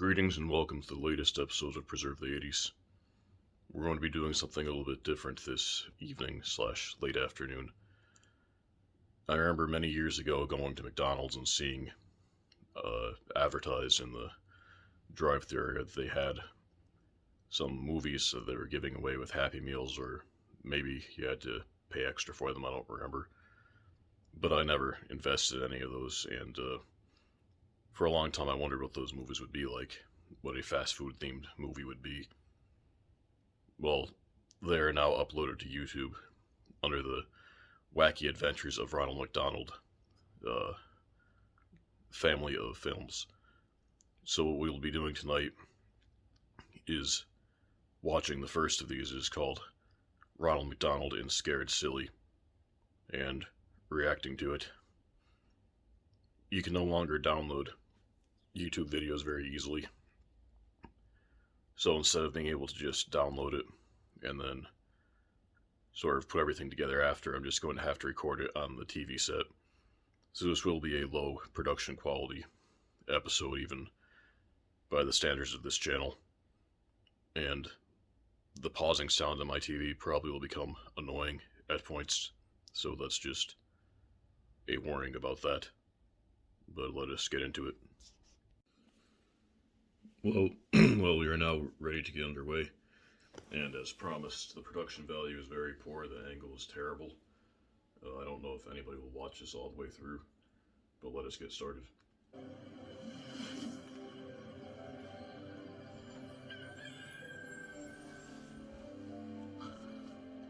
Greetings and welcome to the latest episode of Preserve the 80s. We're going to be doing something a little bit different this evening / late afternoon. I remember many years ago going to McDonald's and seeing advertised in the drive-thru area that they had some movies that they were giving away with Happy Meals, or maybe you had to pay extra for them, I don't remember. But I never invested in any of those, and for a long time I wondered what those movies would be like, what a fast food themed movie would be. Well, they are now uploaded to YouTube under the Wacky Adventures of Ronald McDonald family of films. So what we'll be doing tonight is watching the first of these. It is called Ronald McDonald in Scared Silly, and reacting to it. You can no longer download YouTube videos very easily, so instead of being able to just download it and then sort of put everything together after, I'm just going to have to record it on the TV set. So this will be a low production quality episode, even by the standards of this channel, and the pausing sound on my TV probably will become annoying at points, so that's just a warning about that. But let us get into it. Well, we are now ready to get underway, and as promised, the production value is very poor, the angle is terrible. I don't know if anybody will watch this all the way through, but let us get started.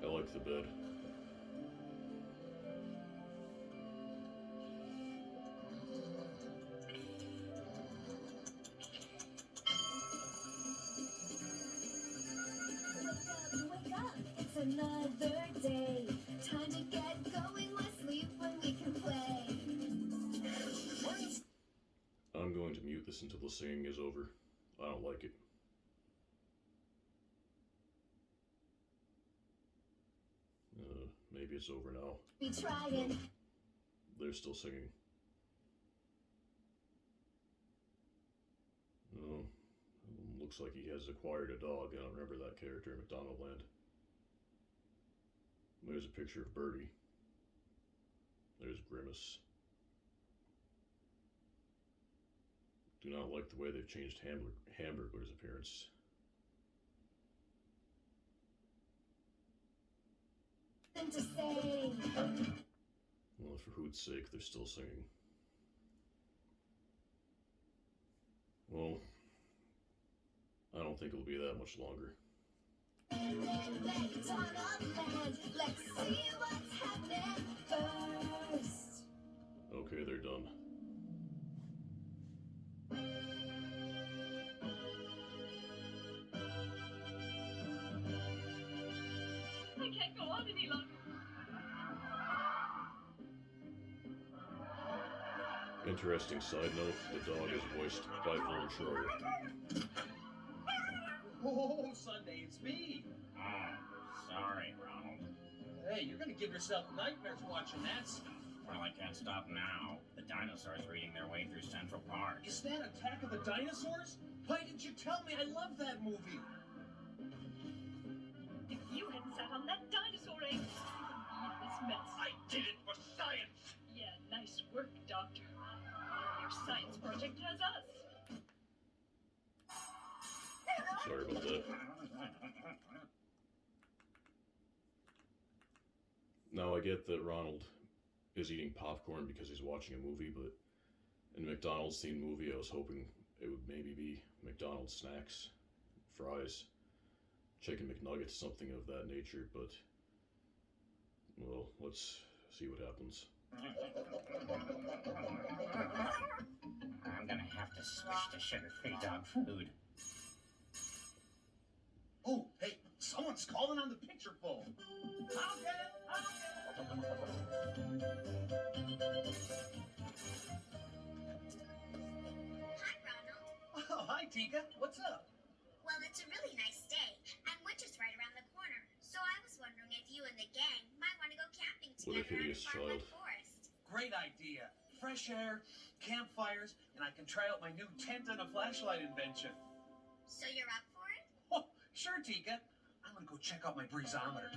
I like the bed. Another day, time to get going, let's sleep when we can play. I'm going to mute this until the singing is over. I don't like it. Maybe it's over now. We trying. They're still singing. Oh, looks like he has acquired a dog. I don't remember that character in McDonaldland. There's a picture of Birdie. There's Grimace. Do not like the way they've changed Hamburglar's appearance. To say. Well, for hoot's sake, they're still singing. Well, I don't think it'll be that much longer. Let's see what's happening first. Okay, they're done. I can't go on any longer. Interesting side note, the dog is voiced by Vern Troyer. Oh, Sunday, it's me. Oh, sorry, Ronald. Hey, you're gonna give yourself nightmares watching that stuff. Well, I can't stop now. The dinosaurs are eating their way through Central Park. Is that Attack of the Dinosaurs? Why didn't you tell me? I love that movie. If you hadn't sat on that dinosaur egg, you wouldn't be in this mess. I did it for science. Yeah, nice work, Doctor. Your science project has us. Sorry about that. Now, I get that Ronald is eating popcorn because he's watching a movie, but in the McDonald's Scene movie, I was hoping it would maybe be McDonald's snacks, fries, chicken McNuggets, something of that nature, but, well, let's see what happens. I'm gonna have to switch to sugar-free dog food. Oh, hey, someone's calling on the picture phone. I'll get it. Hi, Ronald. Oh, hi, Tika. What's up? Well, it's a really nice day, and winter's right around the corner. So I was wondering if you and the gang might want to go camping What a together in hideous Farmland child. Forest. Great idea. Fresh air, campfires, and I can try out my new tent and a flashlight invention. So you're up for it? Oh, sure, Tika. I'm gonna go check out my breezometer.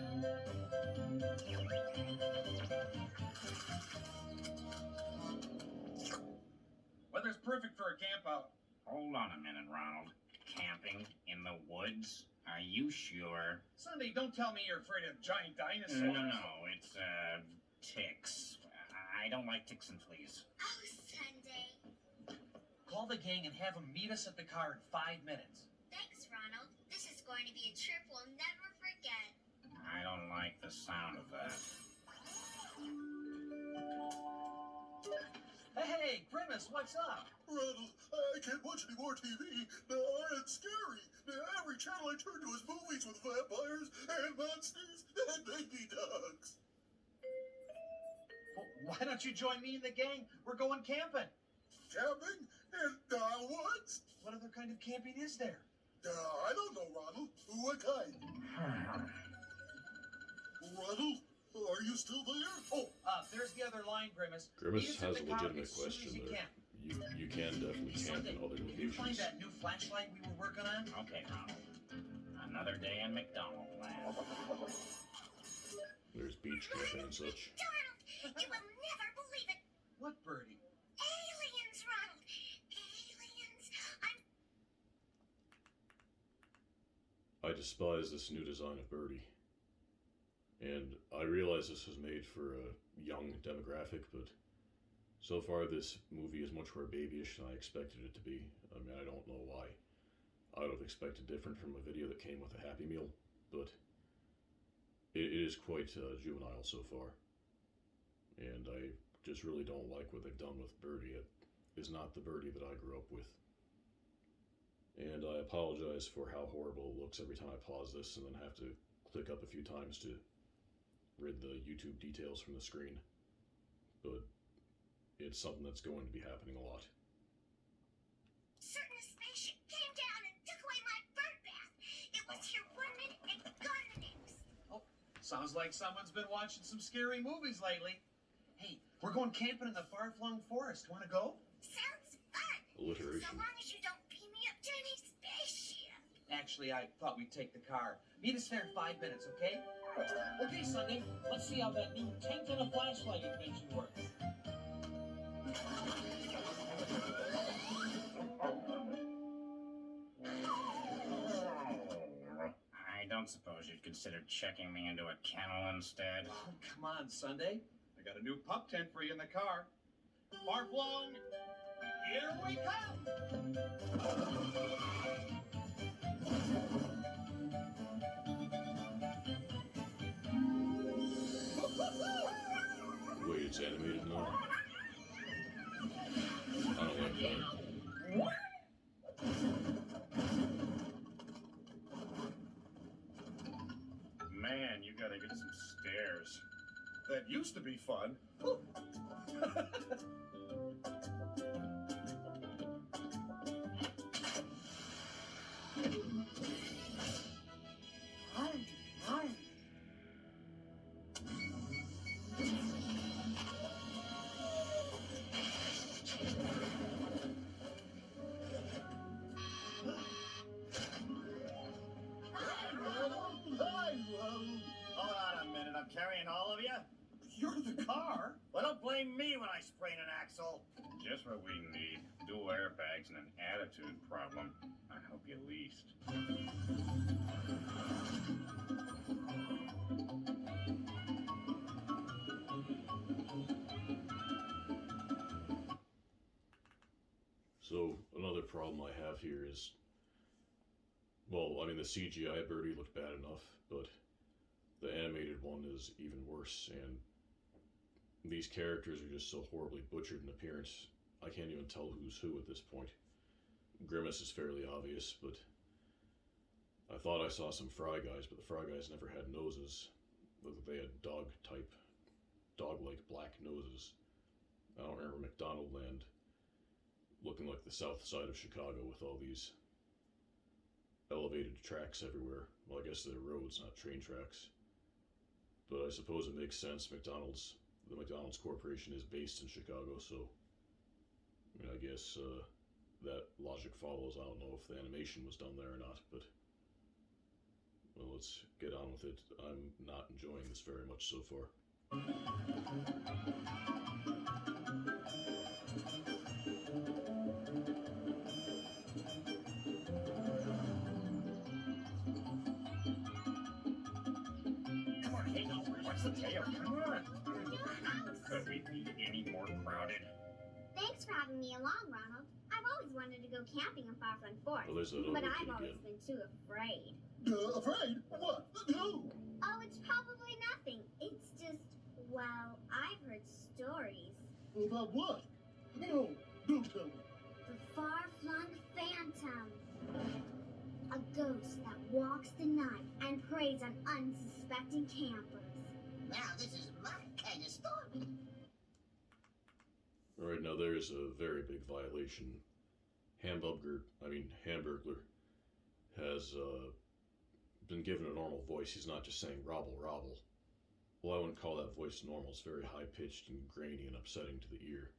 Weather's perfect for a camp out. Hold on a minute, Ronald. Camping in the woods? Are you sure? Sunday, don't tell me you're afraid of giant dinosaurs. No, it's, ticks. I don't like ticks and fleas. Oh, Sunday. Call the gang and have them meet us at the car in 5 minutes. Thanks, Ronald. This is going to be a trip we'll never forget. I don't like the sound of that. Hey, Grimace, what's up? Ronald, I can't watch any more TV. It's scary. Every channel I turn to is movies with vampires and monsters and baby dogs. Well, why don't you join me and the gang? We're going camping. Camping in the woods? What other kind of camping is there? I don't know, Ronald. What kind? Ronald, are you still there? Oh, there's the other line, Grimace. Grimace Meet us at has the a car legitimate as soon as question you there. can. You can definitely camp Sunday, in other did you find locations. that new flashlight we were working on? Okay, Ronald. Another day in McDonald's land. There's beach camping and such. Donald, you will never believe it. What, Birdie? Aliens, Ronald. Aliens. I despise this new design of Birdie. And I realize this was made for a young demographic, but so far this movie is much more babyish than I expected it to be. I mean, I don't know why. I would have expected different from a video that came with a Happy Meal, but it is quite juvenile so far. And I just really don't like what they've done with Birdie. It is not the Birdie that I grew up with. And I apologize for how horrible it looks every time I pause this and then have to click up a few times to rid the YouTube details from the screen. But it's something that's going to be happening a lot. Certain spaceship came down and took away my bird bath. It was here 1 minute and gone the next. Oh, sounds like someone's been watching some scary movies lately. Hey, we're going camping in the far-flung forest. Want to go? Sounds fun. Alliteration. So long as you don't beam me up to any spaceship. Actually, I thought we'd take the car. Meet us there in 5 minutes, okay? Okay, Sunday, let's see how that new tent and a flashlight invention works. I don't suppose you'd consider checking me into a kennel instead? Oh, come on, Sunday. I got a new pup tent for you in the car. Far-flung, here we come! Wait, it's animated now? I don't like that. Man, you gotta get some stairs. That used to be fun. Hold on a minute, I'm carrying all of you? You're the car? Well, don't blame me when I sprain an axle. Just what we need. Dual airbags and an attitude problem. I hope you leased. So, another problem I have here is, well, I mean, the CGI Birdie looked bad enough, but the animated one is even worse, and these characters are just so horribly butchered in appearance, I can't even tell who's who at this point. Grimace is fairly obvious, but I thought I saw some Fry Guys, but the Fry Guys never had noses. They had dog-like black noses. I don't remember McDonald Land looking like the south side of Chicago with all these elevated tracks everywhere. Well, I guess they're roads, not train tracks. But I suppose it makes sense. The McDonald's Corporation is based in Chicago, so And I guess that logic follows. I don't know if the animation was done there or not, but well, let's get on with it. I'm not enjoying this very much so far. Come on, hey, what's the tail? Come on. Could we be any more crowded? Thanks for having me along, Ronald. I've always wanted to go camping in Farfront Forest, Well, there's that but other I've kid always again. been too afraid. Afraid? What? Who? Oh, it's probably nothing. It's just, well, I've heard stories. About what? No, don't tell me. The far-flung phantom. A ghost that walks the night and preys on unsuspecting campers. Now this is my kind of story. Alright, now there's a very big violation. Hamburglar has been given a normal voice. He's not just saying robble, robble. Well, I wouldn't call that voice normal. It's very high-pitched and grainy and upsetting to the ear.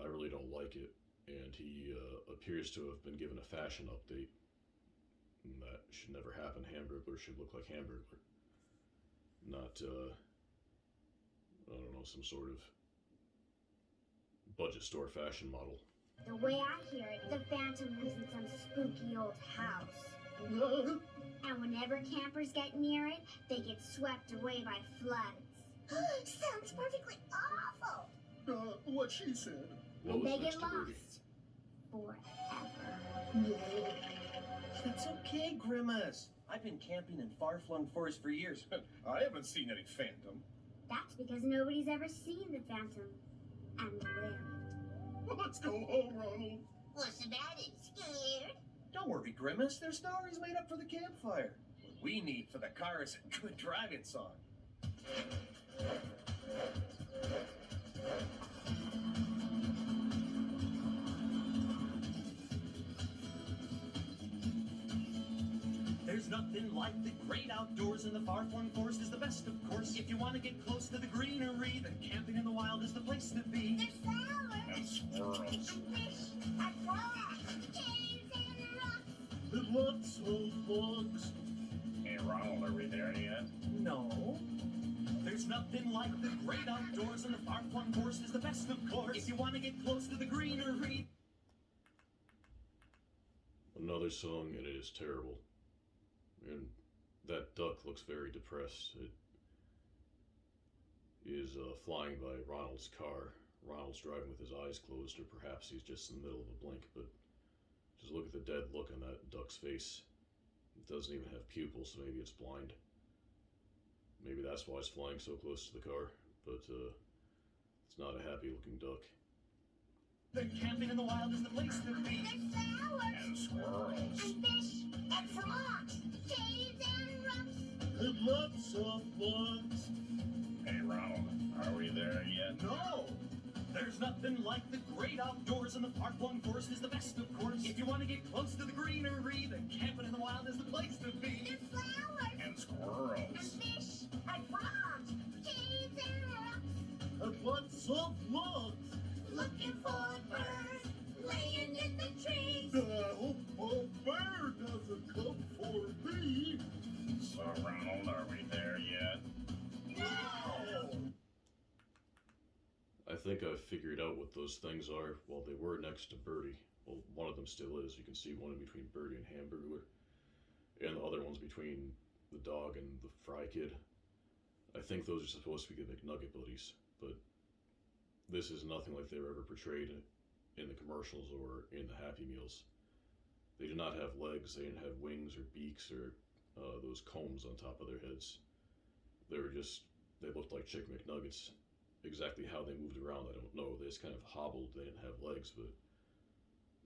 I really don't like it, and he appears to have been given a fashion update. And that should never happen. Hamburglar should look like Hamburglar. Not, I don't know, some sort of budget store fashion model. The way I hear it, the phantom lives in some spooky old house. And whenever campers get near it, they get swept away by floods. Sounds perfectly awful. What she said. What And was they next get to Birdie? lost. Forever. It's okay, Grimace. I've been camping in far-flung forest for years. I haven't seen any phantom. That's because nobody's ever seen the phantom and lived. Let's go home, Ronald. What's the matter? Scared? Don't worry, Grimace. There's stories made up for the campfire. What we need for the car is a good driving song. There's nothing like the great outdoors, and the far-flung forest is the best, of course. If you want to get close to the greenery, then camping in the wild is the place to be. There's flowers And squirrels. and fish and frogs, caves and rocks. And lots of bugs. Hey, Ronald, are we there yet? No. There's nothing like the great outdoors, and the far-flung forest is the best, of course. If you want to get close to the greenery. Another song, and it is terrible. And that duck looks very depressed. It is flying by Ronald's car. Ronald's driving with his eyes closed, or perhaps he's just in the middle of a blink, but just look at the dead look on that duck's face. It doesn't even have pupils, so maybe it's blind. Maybe that's why it's flying so close to the car, but it's not a happy looking duck. Then camping in the wild is the place to be. There's flowers And squirrels. and fish and frogs, caves and rocks. And lots of bugs. Hey, Ronald, are we there yet? No! There's nothing like the great outdoors, and the far-flung forest is the best, of course. If you want to get close to the greenery, then camping in the wild is the place to be. There's flowers And squirrels. and fish and frogs, caves and rocks. And lots of bugs. Looking for birds laying in the trees. I hope a bear doesn't come for me. So, Ronald, are we there yet? No! I think I've figured out what those things are. Well, they were next to Birdie. Well, one of them still is. You can see one in between Birdie and Hamburglar. And the other one's between the dog and the Fry Kid. I think those are supposed to be the McNugget buddies, but this is nothing like they were ever portrayed in the commercials or in the Happy Meals. They did not have legs, they didn't have wings or beaks or those combs on top of their heads. They looked like Chicken McNuggets. Exactly how they moved around, I don't know. They just kind of hobbled, they didn't have legs, but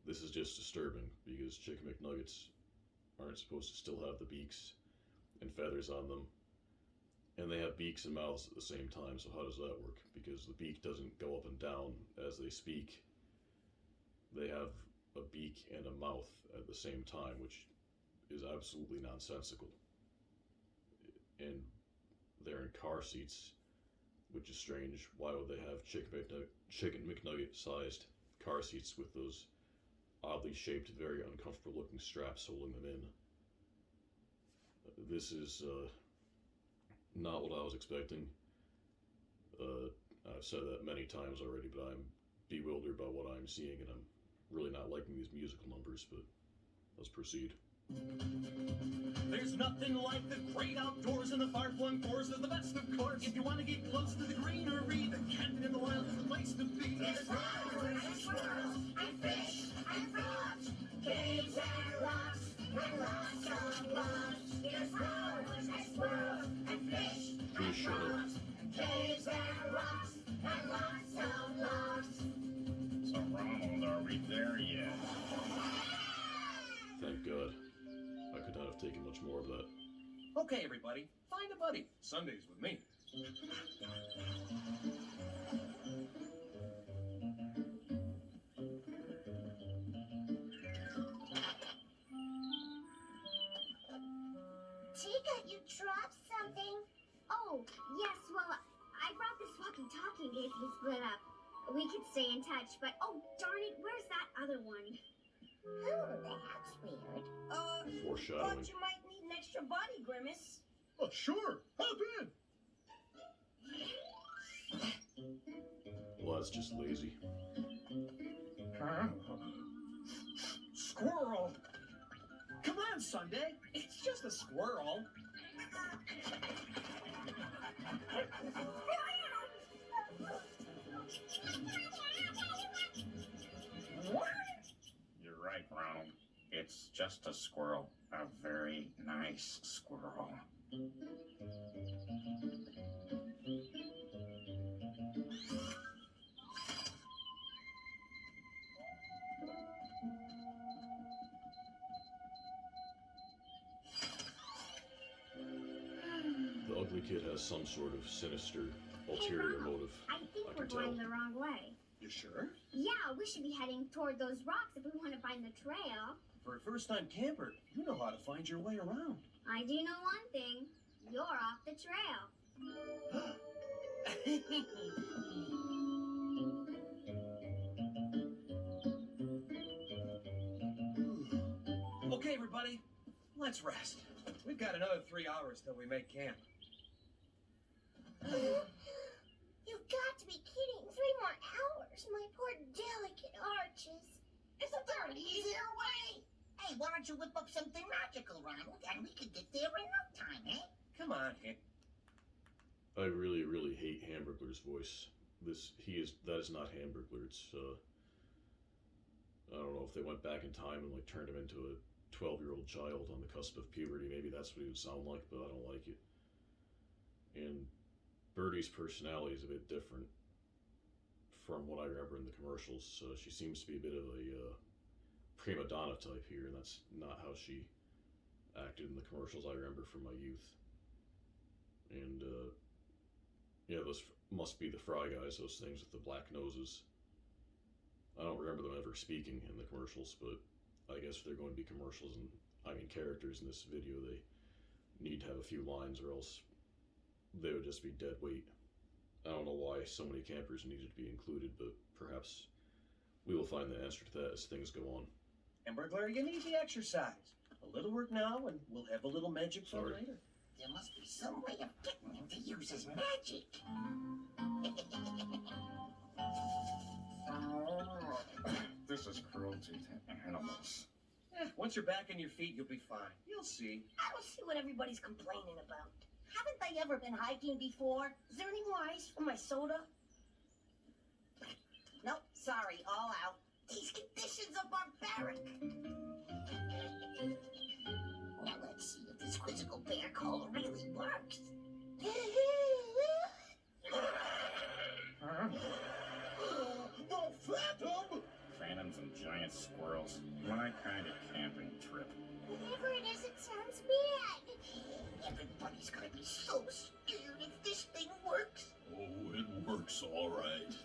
this is just disturbing because Chicken McNuggets aren't supposed to still have the beaks and feathers on them. And they have beaks and mouths at the same time, so how does that work? Because the beak doesn't go up and down as they speak. They have a beak and a mouth at the same time, which is absolutely nonsensical. And they're in car seats, which is strange. Why would they have chicken McNugget-sized car seats with those oddly shaped, very uncomfortable looking straps holding them in? This is not what I was expecting. I've said that many times already, but I'm bewildered by what I'm seeing, and I'm really not liking these musical numbers, but let's proceed. There's nothing like the great outdoors in the far-flung forest is the best, of course. If you want to get close to the greenery, the camping in the wild is the place to be. There's flowers and squirrels and fish and frogs, caves and rocks and lots of logs. There's flowers and squirrels and fish and frogs, caves and rocks and lots of logs. So, Ronald, are we there yet? Thank God. I could not have taken much more of that. Okay, everybody, find a buddy. Sunday's with me. Chica, you dropped something. Oh, yes, well, I brought this walkie-talkie in case we split up. We could stay in touch, but oh, darn it, where's that other one? Oh, that's weird. Foreshadowing. Thought you might need an extra body, Grimace. Oh, sure. Hop in. Well, that's just lazy. Huh? Squirrel! Come on, Sunday. It's just a squirrel. What? You're right, Ronald. It's just a squirrel. A very nice squirrel. The ugly kid has some sort of sinister, ulterior Ronald, motive. I think I we're can tell. going the wrong way. You sure? Yeah, we should be heading toward those rocks if we want to find the trail. For a first-time camper, you know how to find your way around. I do know one thing. You're off the trail. Okay, everybody, let's rest. We've got another 3 hours till we make camp. You've got to be kidding. 3 more hours. My poor delicate arches. Isn't there an easier way? Hey, why don't you whip up something magical, Ronald, and we could get there in no time, eh? Come on, Hank. I really, really hate Hamburglar's voice. That is not Hamburglar. It's, I don't know if they went back in time and, like, turned him into a 12-year-old child on the cusp of puberty. Maybe that's what he would sound like, but I don't like it. And Birdie's personality is a bit different from what I remember in the commercials. She seems to be a bit of a prima donna type here, and that's not how she acted in the commercials I remember from my youth. And yeah, those must be the Fry guys, those things with the black noses. I don't remember them ever speaking in the commercials, but I guess if they're going to be commercials and, characters in this video, they need to have a few lines or else they would just be dead weight. I don't know why so many campers needed to be included, but perhaps we will find the answer to that as things go on. Hamburglar, you need the exercise. A little work now, and we'll have a little magic fun Sorry. later. There must be some way of getting him to use his magic. This is cruelty to animals. Once you're back on your feet, you'll be fine. You'll see. I don't see what everybody's complaining about. Haven't they ever been hiking before? Is there any more ice for my soda? Nope, sorry, all out. These conditions are barbaric. Now let's see if this quizzical bear call really works. The Phantom! Phantoms and giant squirrels. My kind of camping trip. Whatever it is, it sounds bad. Everybody's gonna be so scared if this thing works. Oh, it works all right.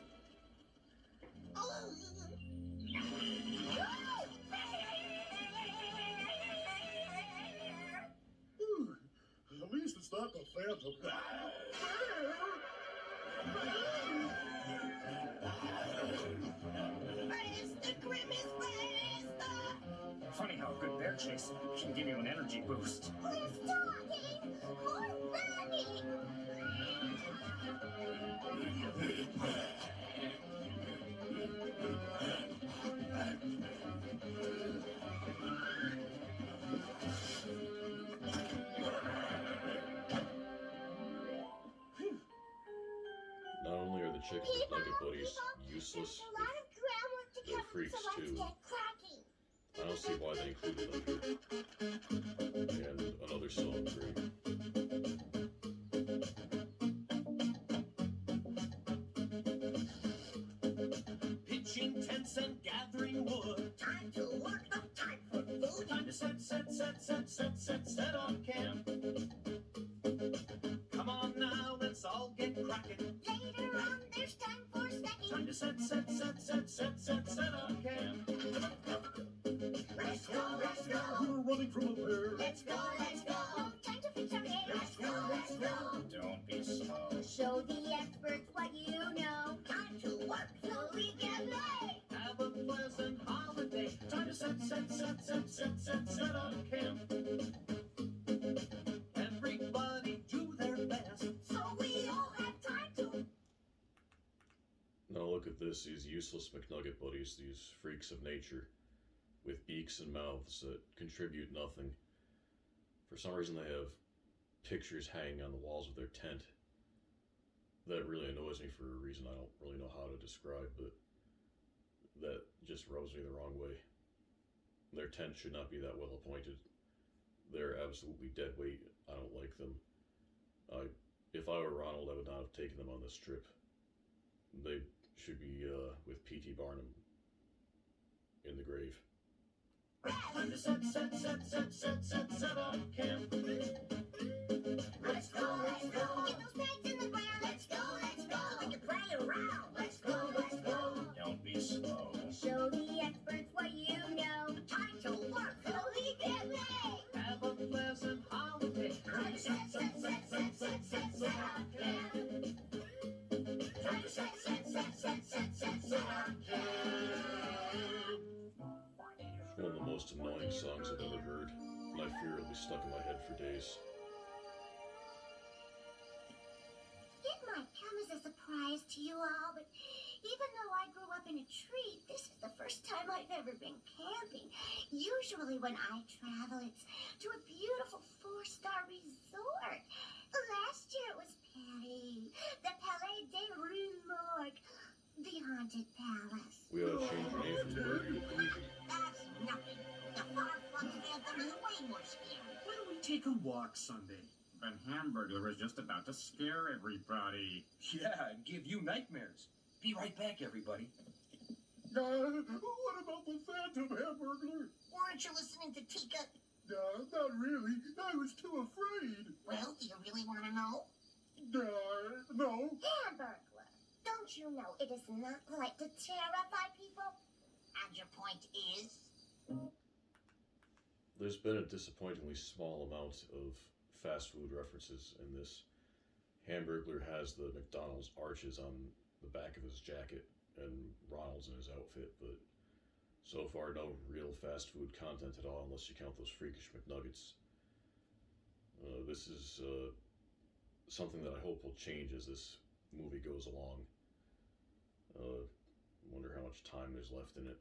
At least it's not the Phantom. Faster, Grimace, faster! Funny how a good bear chase can give you an energy boost. Less talking, more running. Not only are the Chicken McNugget buddies useless, There's a lot of groundwork to they're cover, freaks so let's too. get cracking. I don't see why they included them here. And another song, great. Pitching tents and gathering wood. Time to work, no time for food. Time to set on camp. Come on now, let's all get cracking. Later on, there's time for snacking. Time to set on camp. Let's go. We're running from a bear. Let's go. Time to fix our hair. Let's go. Don't be slow. Show the experts what you know. Time to work. So we can play. Have a pleasant holiday. Time to set on camp. Everybody do their best. So we all have time to. Now look at this, these useless McNugget buddies, these freaks of nature, with beaks and mouths that contribute nothing. For some reason they have pictures hanging on the walls of their tent. That really annoys me for a reason I don't really know how to describe, but that just rubs me the wrong way. Their tent should not be that well appointed. They're absolutely dead weight. I don't like them. If I were Ronald, I would not have taken them on this trip. They should be with P.T. Barnum in the grave. Time to set on camp. Let's go. Get those bags in the ground. Let's go. We can play around. Let's go. Don't be slow. Show the experts what you know. Time to work. So we can play. Have a pleasant holiday. Time to set on camp. Time to set on camp. It's one of the most annoying songs I've ever heard, and I fear it'll be stuck in my head for days. It might come as a surprise to you all, but even though I grew up in a tree, this is the first time I've ever been camping. Usually when I travel, it's to a beautiful 4-star resort. Last year it was Paris, the Palais des Rumors, the haunted palace. We ought to change your name from Birdie to Bougie. That's nothing. The far-flung phantom is way more scary. Why don't we take a walk Sunday? But Hamburglar was just about to scare everybody. Yeah, and give you nightmares. Be right back, everybody. What about the Phantom Hamburglar? Weren't you listening to Tika? Not really. I was too afraid. Well, do you really want to know? No. Hamburglar, don't you know it is not polite to terrify people? And your point is? There's been a disappointingly small amount of fast food references in this. Hamburglar has the McDonald's arches on the back of his jacket, and Ronald's in his outfit, but so far no real fast food content at all, unless you count those freakish McNuggets. This is something that I hope will change as this movie goes along. Wonder how much time there's left in it.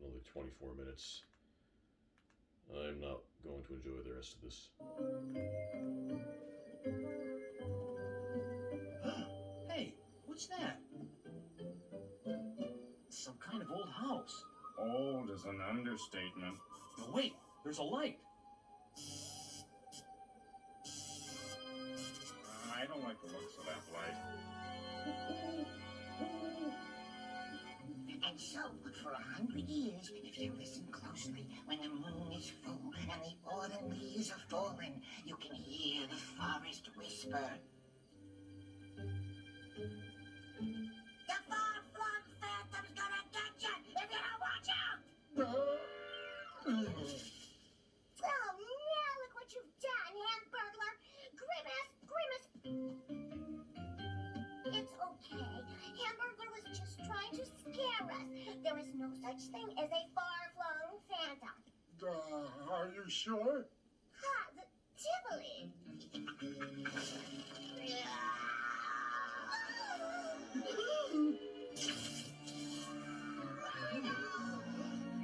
Only 24 minutes. I'm not going to enjoy the rest of this. Hey, what's that? Some kind of old house. Old is an understatement. No, wait, there's a light. I don't like the looks of that light. And so, for 100 years, if you listen closely, when the moon is full and the autumn leaves are falling, you can hear the forest whisper. The far-flung phantom's gonna get you if you don't watch out! Oh, now look what you've done, Hamburglar! Grimace! sure? Ha, the Tivoli.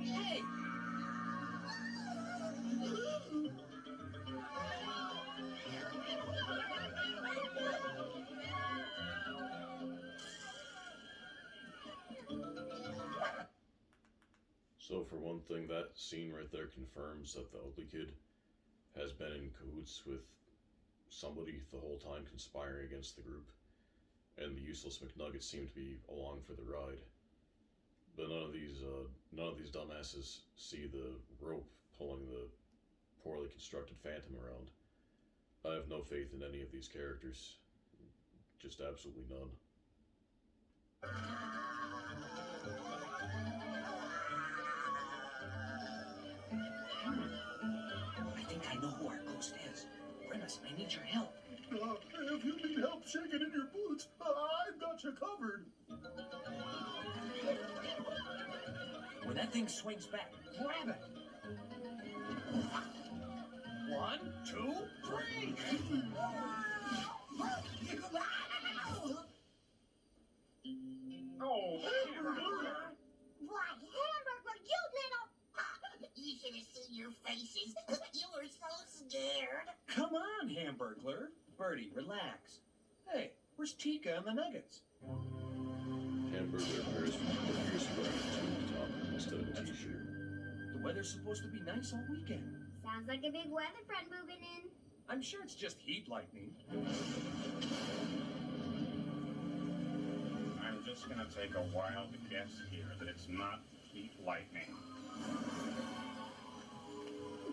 Hey! So for one thing, that scene right there confirms that the ugly kid has been in cahoots with somebody the whole time conspiring against the group, and the useless McNuggets seem to be along for the ride. But none of these dumbasses see the rope pulling the poorly constructed Phantom around. I have no faith in any of these characters. Just absolutely none. I think I know who our ghost is. Grimace, I need your help. If you need help shaking in your boots, I've got you covered. When that thing swings back, grab it. 1, 2, 3. Oh, Why, Hamburglar, you little... You should have seen your faces. You were so scared. Come on, Hamburglar. Birdie, relax. Hey, where's Tika and the Nuggets? Hamburglar appears wearing a tube top instead of a t-shirt. The weather's supposed to be nice all weekend. Sounds like a big weather front moving in. I'm sure it's just heat lightning. I'm just gonna take a wild guess here that it's not heat lightning.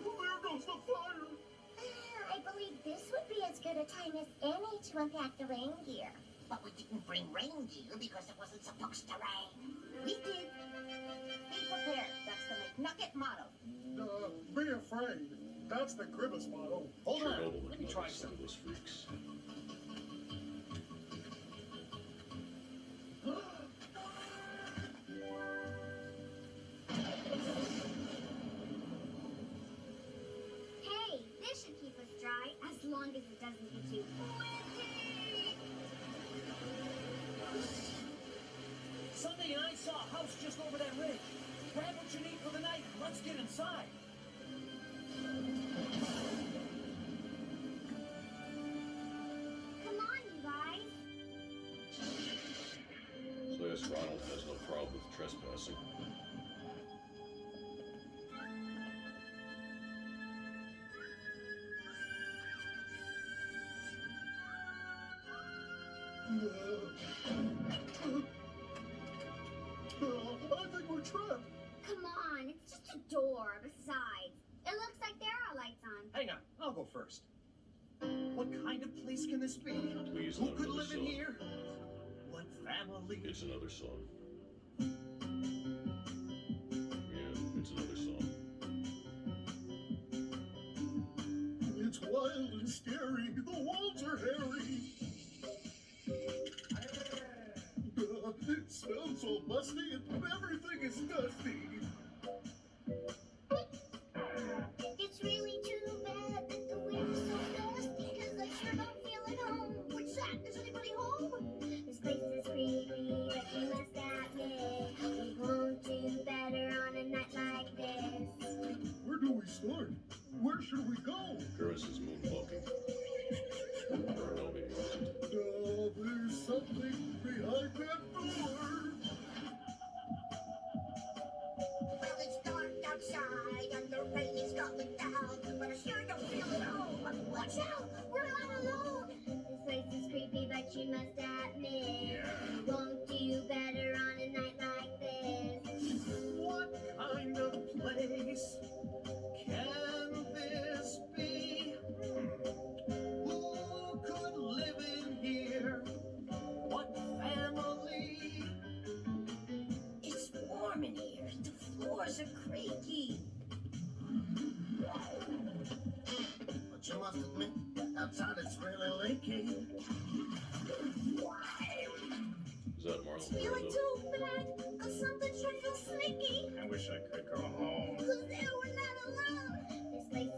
There goes the fire. I believe this would be as good a time as any to unpack the rain gear. But we didn't bring reindeer because it wasn't supposed to rain. We did. Be prepared. That's the McNugget motto. Be afraid. That's the Grimace model. Hold on, Chernobyl let me try McNuggets, some. those freaks. Hey, this should keep us dry as long as it doesn't get too windy. Sunday and I saw a house just over that ridge. Grab what you need for the night and let's get inside. Come on, you guys. So yes, Ronald has no problem with trespassing. I think we're trapped. Come on, it's just a door. Besides, it looks like there are lights on. Hang on, I'll go first. What kind of place can this be? Please Who let could another live in song. here? What family? It's another song. Yeah, it's another song. It's wild and scary. The walls are hairy. It smells so musty and everything is dusty. It's really too bad that the wind's so dusty, because I sure don't feel at home. What's that? Is anybody home? This place is creepy, but you must admit we won't do better on a night like this. Where do we start? Where should we go? Grimace is moonwalking. Or no, maybe it wasn't. No, there's something behind that door. Well, it's dark outside and the rain is coming down, but I sure don't feel at home. Watch out! We're not alone! This place is creepy, but you must admit we won't do better on a night like this. What kind of place can this be? Who could live in here? What family? It's warm in here. The floors are creaky. But you must admit, outside it's really leaky. Is that Marlon Feeling Brando? too bad, cause something sure feels sneaky. I wish I could go home. Cause there we're not alone. This place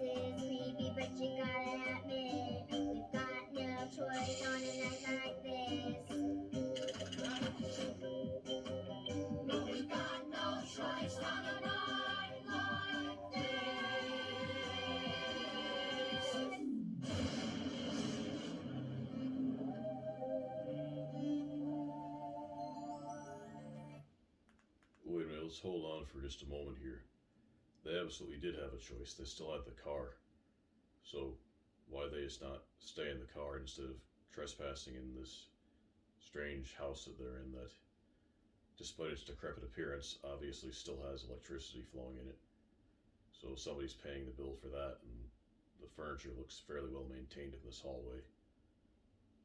let's hold on for just a moment here. They absolutely did have a choice. They still had the car. So why they just not stay in the car instead of trespassing in this strange house that they're in that, despite its decrepit appearance, obviously still has electricity flowing in it. So somebody's paying the bill for that, and the furniture looks fairly well maintained in this hallway.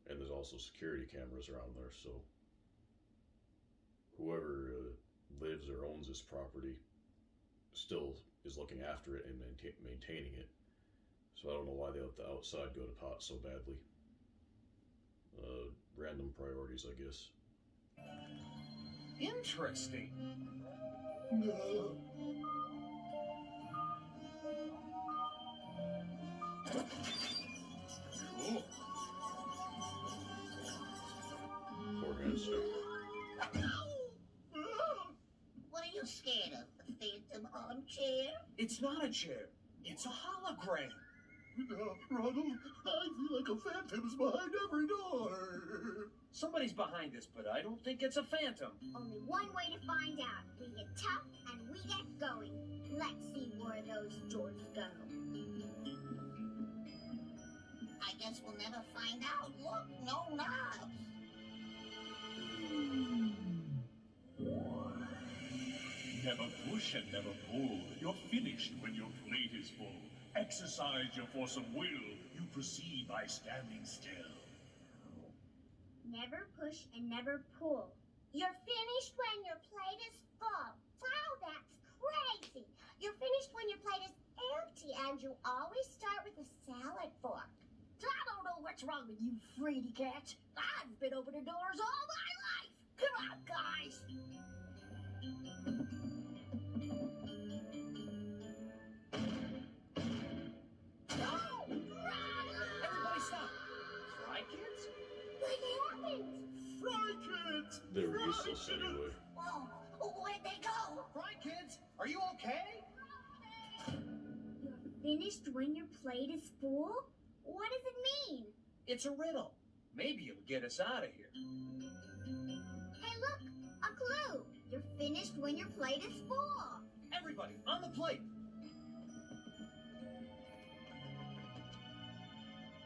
And there's also security cameras around there, so whoever lives or owns this property still is looking after it and maintaining it. So I don't know why they let the outside go to pot so badly. Random priorities, I guess. Interesting. No. Cool. Poor hamster. What are you scared of? A phantom armchair? It's not a chair. It's a hologram. No, Ronald, I feel like a phantom is behind every door. Somebody's behind this, but I don't think it's a phantom. Only one way to find out. We get tough and we get going. Let's see where those doors go. I guess we'll never find out. Look, no knobs. Never push and never pull. You're finished when your plate is full. Exercise your force of will. You proceed by standing still. Never push and never pull. You're finished when your plate is full. Wow, that's crazy. You're finished when your plate is empty, and you always start with a salad fork. I don't know what's wrong with you, fraidy cat. I've been opening doors all my life. Come on, guys. Oh, Everybody stop. Fry kids? what happened? Fry kids! They were useless anyway. Whoa, where'd they go? Fry kids? Are you okay? You're finished when your plate is full? What does it mean? It's a riddle. Maybe it'll get us out of here. Hey, look, a clue. You're finished when your plate is full. Everybody, on the plate.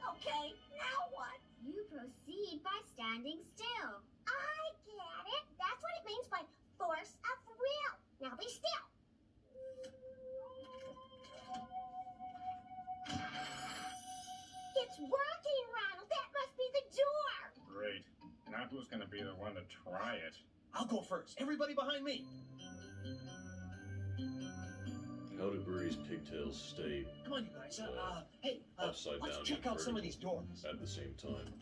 Okay, now what? You proceed by standing still. I get it. That's what it means by force of will. Now be still. It's working, Ronald. That must be the door. Great. Now who's gonna be the one to try it? I'll go first. Everybody behind me. How do Birdie's pigtails stay Come on, you guys. Hey, upside let's down check and out some of these vertical doors. at the same time?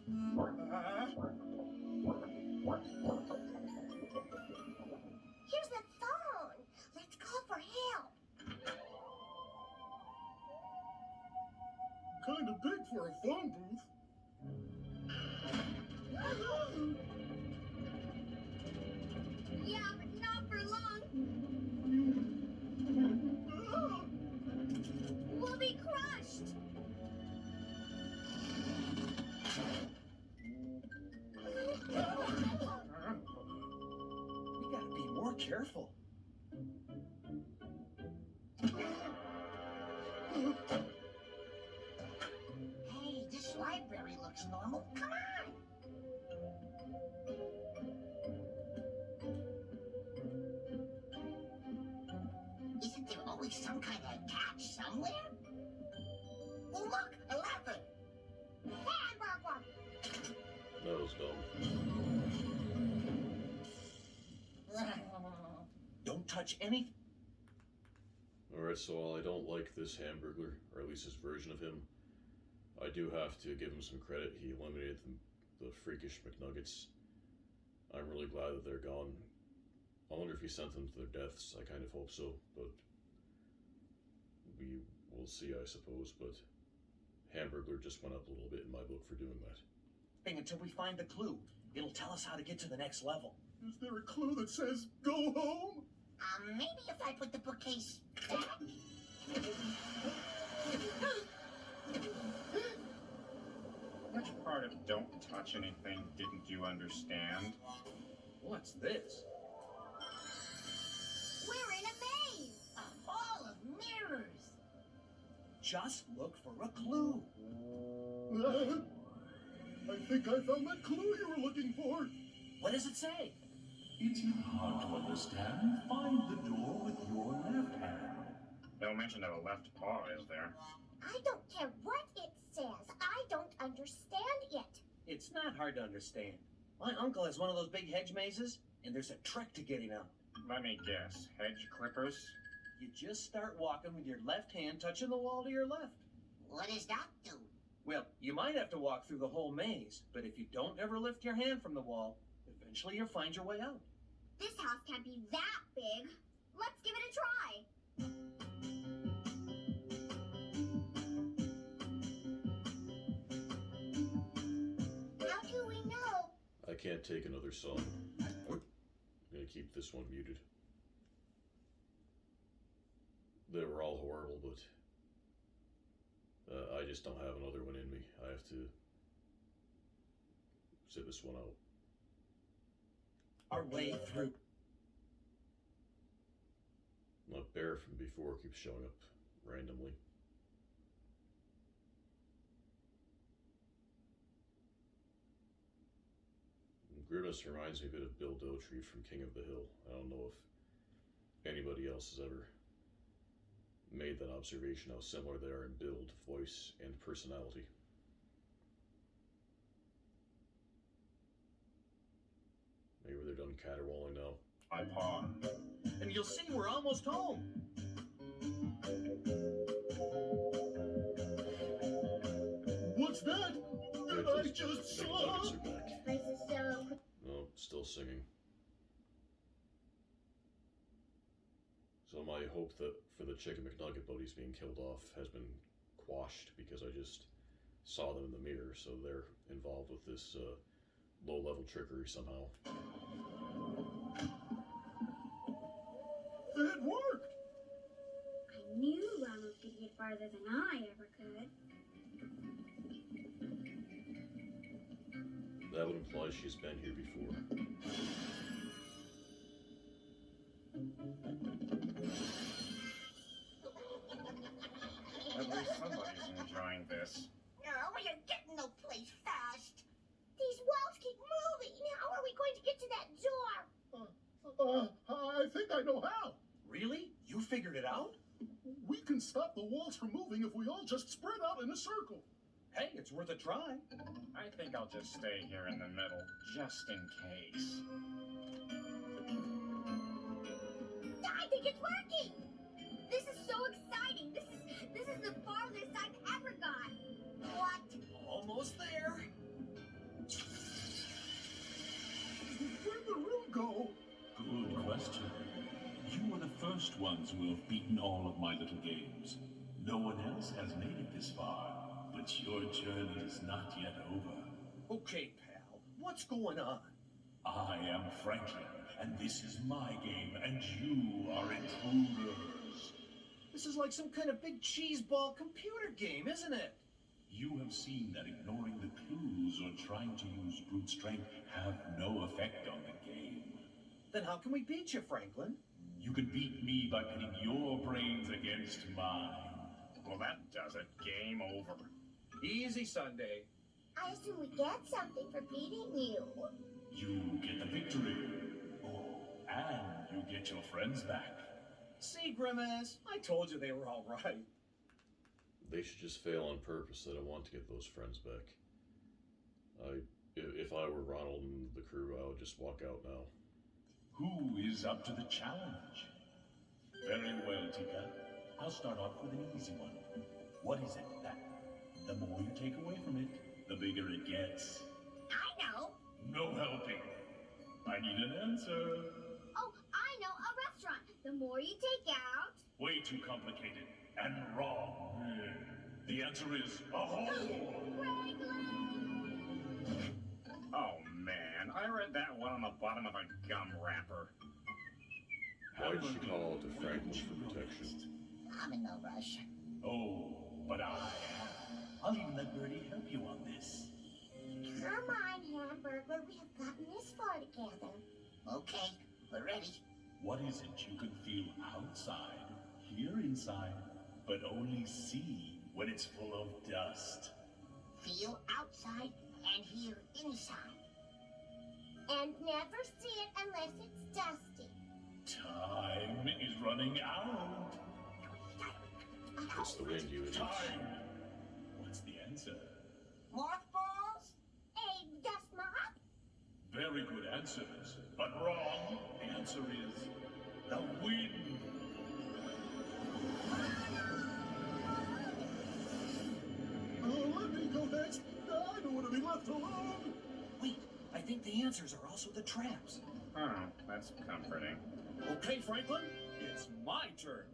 Here's the phone. Let's call for help. Kind of big for a phone booth. Yeah, but not for long. We'll be crushed. We gotta be more careful. Hey, this library looks normal. Come on. Isn't there always some kind of catch somewhere? Oh, look, 11. Hamburglar. That was dumb. Don't touch anything. Alright, so while I don't like this Hamburglar, or at least this version of him, I do have to give him some credit. He eliminated the freakish McNuggets. I'm really glad that they're gone. I wonder if he sent them to their deaths. I kind of hope so, but we will see, I suppose. But Hamburglar just went up a little bit in my book for doing that. Until we find the clue. It'll tell us how to get to the next level. Is there a clue that says go home? Maybe if I put the bookcase back. Which part of don't touch anything didn't you understand? What's this? We're Just look for a clue. I think I found that clue you were looking for. What does it say? It's not hard to understand. Find the door with your left hand. No mention of a left paw, is there? I don't care what it says. I don't understand it. It's not hard to understand. My uncle has one of those big hedge mazes, and there's a trick to getting out. Let me guess. Hedge clippers? You just start walking with your left hand touching the wall to your left. What does that do? Well, you might have to walk through the whole maze, but if you don't ever lift your hand from the wall, eventually you'll find your way out. This house can't be that big. Let's give it a try. How do we know? I can't take another song. I'm gonna keep this one muted. They were all horrible, but I just don't have another one in me. I have to sit this one out. Our way through. That bear from before keeps showing up randomly. Grimace reminds me a bit of Bill Dotree from King of the Hill. I don't know if anybody else has ever made that observation, how similar they are in build, voice, and personality. Maybe they're done caterwauling now. I paw. And you'll see we're almost home. What's that? Did I just saw? McNuggets are back. This is so... No, still singing. So my hope that for the chicken McNugget buddies being killed off has been quashed because I just saw them in the mirror, so they're involved with this low-level trickery somehow. It worked! I knew Ronald could get farther than I ever could. That would imply she's been here before. At least somebody's enjoying this. Oh, we are getting no place fast. These walls keep moving. How are we going to get to that door? I think I know how. Really? You figured it out? We can stop the walls from moving if we all just spread out in a circle. Hey, it's worth a try. I think I'll just stay here in the middle, just in case. I think it's working. This is so exciting. This is the farthest I've ever gone. What? Almost there. Where'd the room go? Good question. You were the first ones who have beaten all of my little games. No one else has made it this far, but your journey is not yet over. Okay, pal. What's going on? I am Franklin, and this is my game, and you are intruders. This is like some kind of big cheeseball computer game, isn't it? You have seen that ignoring the clues or trying to use brute strength have no effect on the game. Then how can we beat you, Franklin? You can beat me by pitting your brains against mine. Well, that does it. Game over. Easy, Sunday. I assume we get something for beating you. You get the victory. Oh, and you get your friends back. See, Grimace? I told you they were all right. They should just fail on purpose that I want to get those friends back. If I were Ronald and the crew, I would just walk out now. Who is up to the challenge? Very well, Tika. I'll start off with an easy one. What is it that the more you take away from it, the bigger it gets? I know. No helping. I need an answer. Oh, I know. A restaurant. The more you take out... Way too complicated and wrong. The answer is a hole. Oh, man. I read that one on the bottom of a gum wrapper. Why'd she call to Franklin for protection? I'm in no rush. Oh, but I am. I'll even let Birdie help you on this. Come on, Hamburglar. We have gotten this far together. Okay, we're ready. What is it you can feel outside, here inside, but only see when it's full of dust. Feel outside and hear inside. And never see it unless it's dusty. Time is running out. It's the wind, you idiots. Time. What's the answer? Mothballs? A dust mop? Very good answers, but wrong. The answer is the wind. Let me go next. I don't want to be left alone. Wait, I think the answers are also the traps. Oh, that's comforting. Okay, Franklin, it's my turn.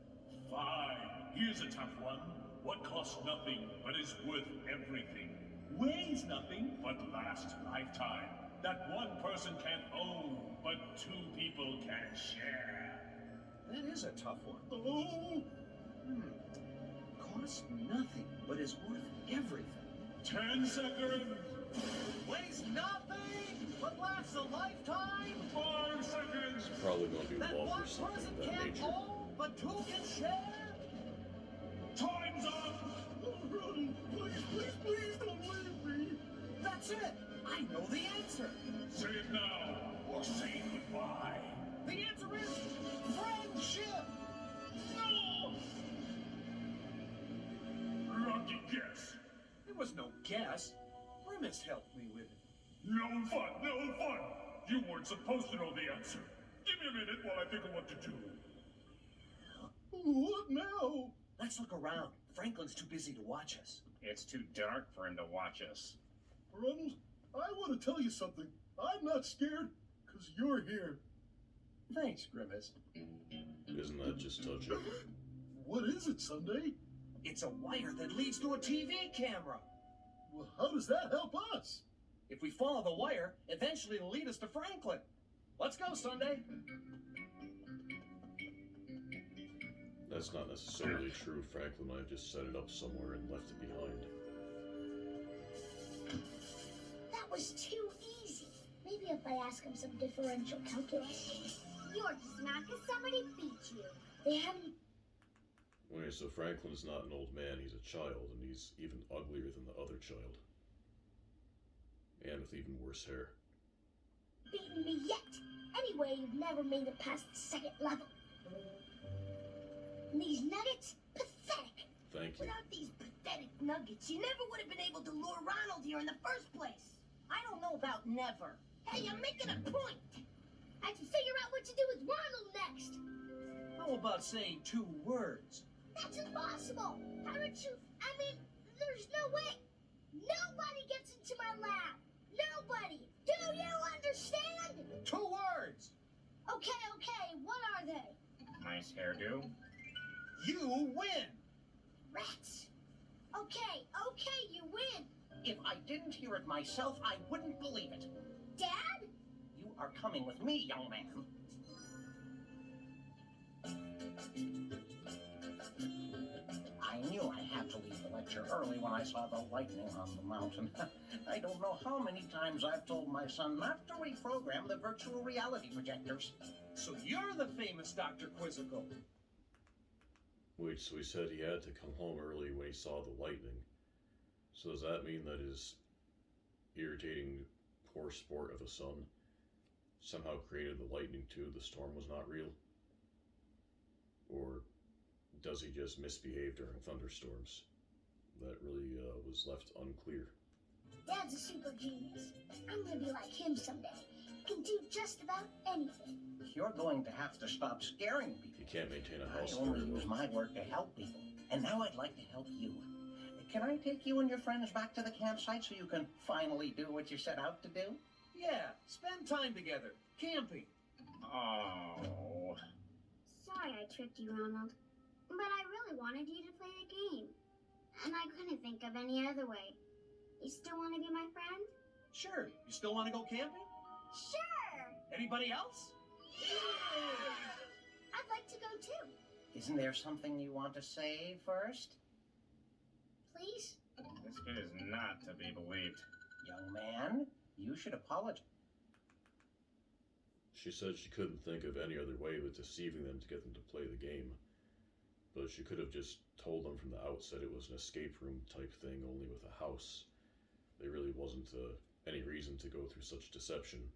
Fine. Here's a tough one. What costs nothing but is worth everything? Weighs nothing but lasts a lifetime. That one person can't own, but two people can share. That is a tough one. Oh, Costs nothing, but is worth everything. 10 seconds. Weighs nothing, but lasts a lifetime. 5 seconds. Probably going to be That law one for something person of that can't nature. own, but two can share. Time's up. Ronald, please don't leave me. That's it. I know the answer. Say it now, or say goodbye. The answer is friendship. No! Lucky guess. It was no guess. Grimace helped me with it. No fun, no fun. You weren't supposed to know the answer. Give me a minute while I think of what to do. What now? Let's look around. Franklin's too busy to watch us. It's too dark for him to watch us. Ronald, I want to tell you something. I'm not scared, because you're here. Thanks, Grimace. Isn't that just touching? What is it, Sunday? It's a wire that leads to a TV camera. Well, how does that help us? If we follow the wire, eventually it'll lead us to Franklin. Let's go, Sunday. That's not necessarily true. Franklin might have just set it up somewhere and left it behind. That was too easy. Maybe if I ask him some differential calculus. You're just not because somebody beat you. They haven't. Wait, so Franklin's not an old man, he's a child, and he's even uglier than the other child. And with even worse hair. Beaten me yet. Anyway, you've never made it past the second level. And these nuggets? Pathetic. Thank you. Without these pathetic nuggets, you never would have been able to lure Ronald here in the first place. I don't know about never. Hey, I'm making a point. I have to figure out what to do with Ronald next. How about saying 2 words? That's impossible. How did you... I mean, there's no way. Nobody gets into my lab. Nobody. Do you understand? 2 words. Okay, what are they? Nice hairdo. You win. Rats. Okay, you win. If I didn't hear it myself, I wouldn't believe it. Dad? You are coming with me, young man. I knew I had to leave the lecture early when I saw the lightning on the mountain. I don't know how many times I've told my son not to reprogram the virtual reality projectors. So you're the famous Dr. Quizzical. Wait, so he said he had to come home early when he saw the lightning. So does that mean that his irritating poor sport of a son somehow created the lightning too? The storm was not real? Or does he just misbehave during thunderstorms? That really was left unclear. Dad's a super genius. I'm gonna be like him someday. Can do just about anything. You're going to have to stop scaring people. He can't maintain a I house only very use well. my work to help people, and now I'd like to help you. Can I take you and your friends back to the campsite so you can finally do what you set out to do? Yeah, spend time together. Camping. Oh. Sorry I tricked you, Ronald. But I really wanted you to play the game. And I couldn't think of any other way. You still want to be my friend? Sure. You still want to go camping? Sure! Anybody else? I'd like to go too. Isn't there something you want to say first? Please? This kid is not to be believed. Young man, you should apologize. She said she couldn't think of any other way but deceiving them to get them to play the game. But But she could have just told them from the outset it was an escape room type thing, only with a house. There really wasn't any reason to go through such deception.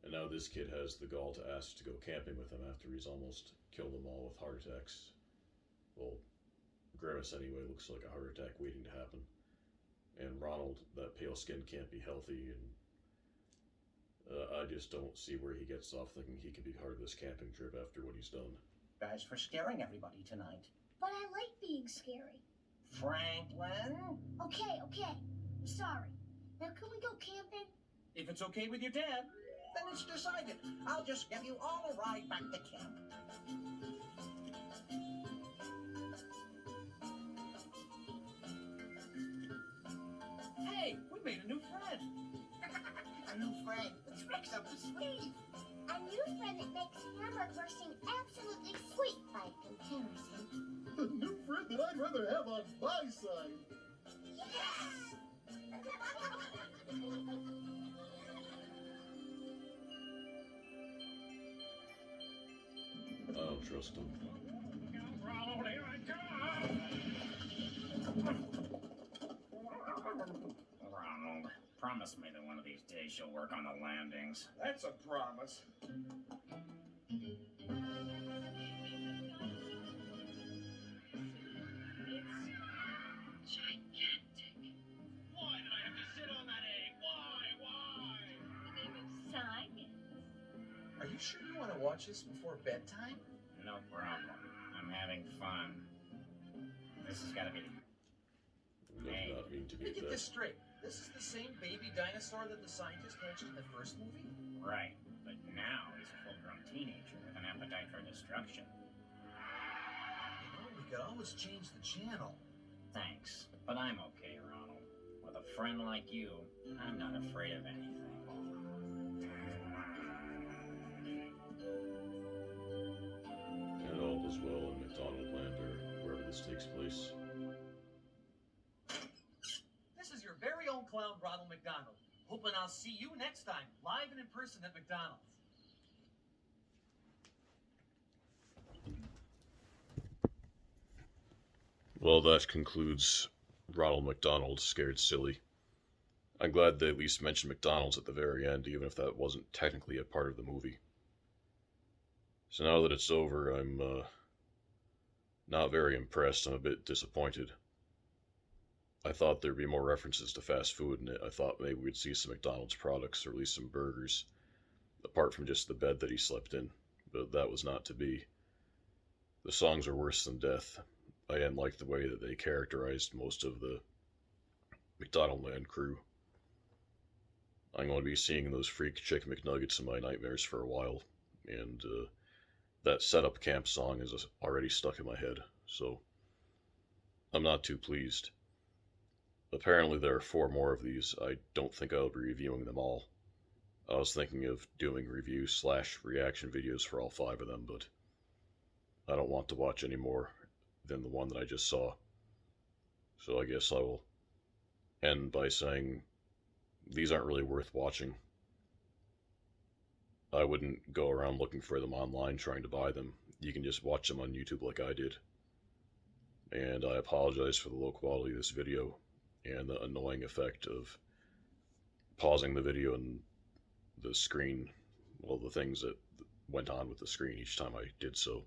And now this kid has the gall to ask to go camping with him after he's almost killed them all with heart attacks. Well, Grimace anyway looks like a heart attack waiting to happen. And Ronald, that pale skin, can't be healthy, and I just don't see where he gets off thinking he can be part of this camping trip after what he's done. Guys, for scaring everybody tonight. But I like being scary. Franklin? Okay. Sorry. Now can we go camping? If it's okay with your dad. Then it's decided. I'll just give you all a ride back to camp. Hey, we made a new friend. A new friend. Which makes them sweet. A new friend that makes Hamburglar seem absolutely sweet by comparison. A new friend that I'd rather have on my side. Yes! I don't trust him. Ronald, here I come! Ronald, promise me that one of these days you'll work on the landings. That's a promise. Gigantic. Why did I have to sit on that egg? Why? The name is science. Are you sure you want to watch this before bedtime? No problem. I'm having fun. This has got to be... Does not mean to Let me be get this that. straight. This is the same baby dinosaur that the scientist mentioned in the first movie? Right, but now he's a full-grown teenager with an appetite for destruction. You know, we could always change the channel. Thanks, but I'm okay, Ronald. With a friend like you, I'm not afraid of anything. And all is well in McDonald Land, or wherever this takes place. This is your very own clown, Ronald McDonald. Hoping I'll see you next time, live and in person at McDonald's. Well, that concludes Ronald McDonald Scared Silly. I'm glad they at least mentioned McDonald's at the very end, even if that wasn't technically a part of the movie. So now that it's over, I'm not very impressed. I'm a bit disappointed. I thought there'd be more references to fast food in it. I thought maybe we'd see some McDonald's products, or at least some burgers, apart from just the bed that he slept in, but that was not to be. The songs are worse than death. I didn't like the way that they characterized most of the McDonald Land crew. I'm going to be seeing those freak chicken McNuggets in my nightmares for a while, and that setup camp song is already stuck in my head, so I'm not too pleased. Apparently there are 4 more of these. I don't think I'll be reviewing them all. I was thinking of doing review/reaction videos for all 5 of them, but I don't want to watch any more than the one that I just saw. So I guess I will end by saying these aren't really worth watching. I wouldn't go around looking for them online trying to buy them. You can just watch them on YouTube like I did. And I apologize for the low quality of this video and the annoying effect of pausing the video and the screen, well, the things that went on with the screen each time I did so.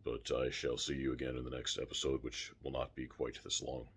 But I shall see you again in the next episode, which will not be quite this long.